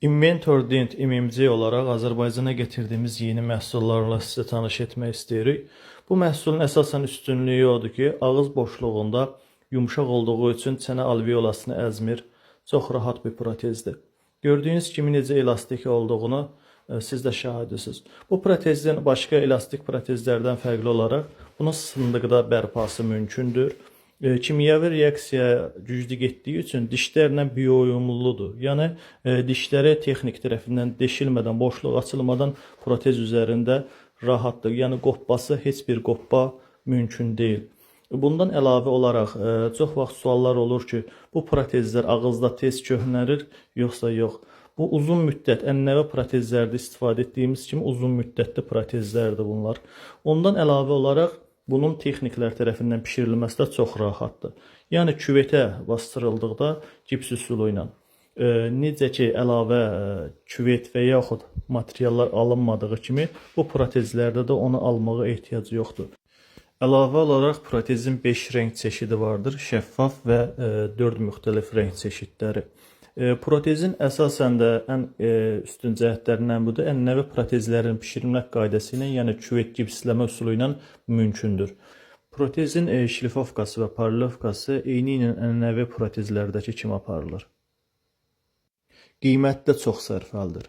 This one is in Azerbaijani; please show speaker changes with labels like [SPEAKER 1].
[SPEAKER 1] Inventor Dent MMC olaraq Azərbaycana gətirdiyimiz yeni məhsullarla sizə tanış etmək istəyirik. Bu məhsulun əsasən üstünlüyü odur ki, ağız boşluğunda yumuşaq olduğu üçün çənə alveolasını əzmir, çox rahat bir protezdir. Gördüyünüz kimi necə elastik olduğunu siz də şahidisiniz. Bu protezin başqa elastik protezlərdən fərqli olaraq bunun sındıqda bərpası mümkündür. Kimyəvi reaksiya güclü getdiyi üçün dişlərlə biouyumludur. Yəni dişləri texnik tərəfindən deşilmədən, boşluq açılmadan protez üzərində rahatdır. Yəni qopması heç bir qoppa mümkün deyil. Bundan əlavə olaraq çox vaxt suallar olur ki, bu protezlər ağızda tez köhnəlir, yoxsa yox. Bu uzun müddət ənənəvi protezlərdə istifadə etdiyimiz kimi uzun müddətli protezlərdir bunlar. Ondan əlavə olaraq bunun texniklər tərəfindən bişirilməsi də çox rahatdır. Yəni küvetə bastırıldıqda gips üsulu ilə necə ki əlavə küvet və yaxud materiallar alınmadığı kimi bu protezlərdə də onu almağa ehtiyac yoxdur. Əlavə olaraq protezin 5 rəng çeşidi vardır, şəffaf və 4 müxtəlif rəng çeşidləri. Protezin əsasən də ən üstün cəhətlərindən budur. Ənənəvi protezlərin bişirilmək qaydası ilə, yəni küvet gipsləmə üsulu ilə mümkündür. Protezin şlifovkası və parlovkası eyni ilə ənənəvi protezlərdəki kimi aparılır. Qiyməti də çox sərfəlidir.